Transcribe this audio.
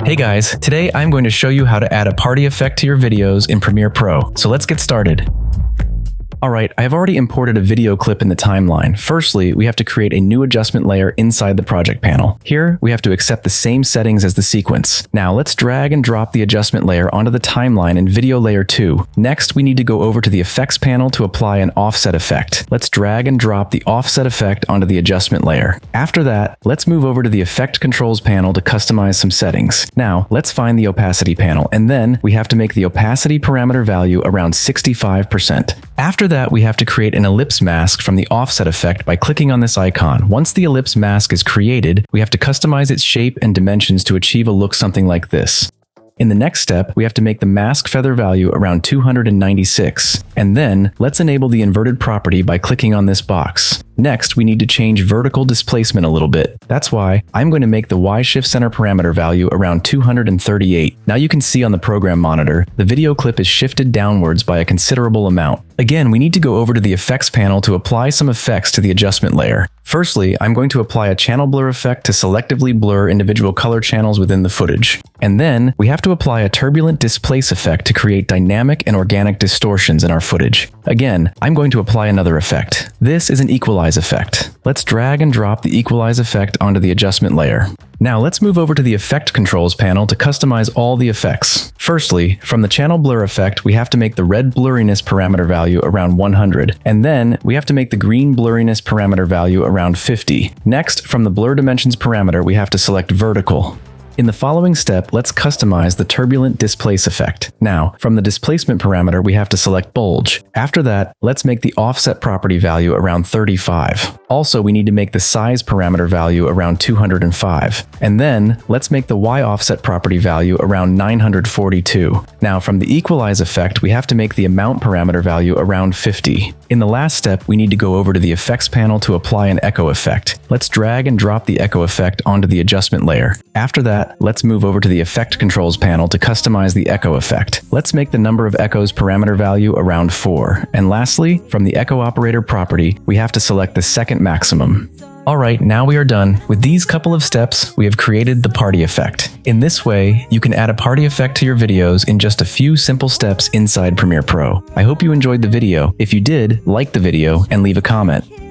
Hey guys, today I'm going to show you how to add a party effect to your videos in Premiere Pro. So let's get started. Alright, I have already imported a video clip in the timeline. Firstly, we have to create a new adjustment layer inside the project panel. Here, we have to accept the same settings as the sequence. Now let's drag and drop the adjustment layer onto the timeline in Video Layer 2. Next, we need to go over to the Effects panel to apply an offset effect. Let's drag and drop the offset effect onto the adjustment layer. After that, let's move over to the Effect Controls panel to customize some settings. Now, let's find the Opacity panel, and then we have to make the Opacity parameter value around 65%. After that, we have to create an ellipse mask from the offset effect by clicking on this icon. Once the ellipse mask is created, we have to customize its shape and dimensions to achieve a look something like this. In the next step, we have to make the mask feather value around 296. And then, let's enable the inverted property by clicking on this box. Next, we need to change vertical displacement a little bit. That's why I'm going to make the Y shift center parameter value around 238. Now you can see on the program monitor, the video clip is shifted downwards by a considerable amount. Again, we need to go over to the Effects panel to apply some effects to the adjustment layer. Firstly, I'm going to apply a channel blur effect to selectively blur individual color channels within the footage. And then, we have to apply a Turbulent Displace effect to create dynamic and organic distortions in our footage. Again, I'm going to apply another effect. This is an Equalize effect. Let's drag and drop the Equalize effect onto the adjustment layer. Now let's move over to the Effect Controls panel to customize all the effects. Firstly, from the channel blur effect, we have to make the red blurriness parameter value around 100, and then we have to make the green blurriness parameter value around 50. Next, from the blur dimensions parameter, we have to select vertical. In the following step, let's customize the Turbulent Displace effect. Now, from the displacement parameter, we have to select bulge. After that, let's make the offset property value around 35. Also, we need to make the size parameter value around 205. And then, let's make the Y offset property value around 942. Now, from the Equalize effect, we have to make the amount parameter value around 50. In the last step, we need to go over to the Effects panel to apply an echo effect. Let's drag and drop the echo effect onto the adjustment layer. After that, let's move over to the Effect Controls panel to customize the echo effect. Let's make the number of echoes parameter value around 4. And lastly, from the echo operator property, we have to select the second maximum. Alright, now we are done. With these couple of steps, we have created the party effect. In this way, you can add a party effect to your videos in just a few simple steps inside Premiere Pro. I hope you enjoyed the video. If you did, like the video and leave a comment.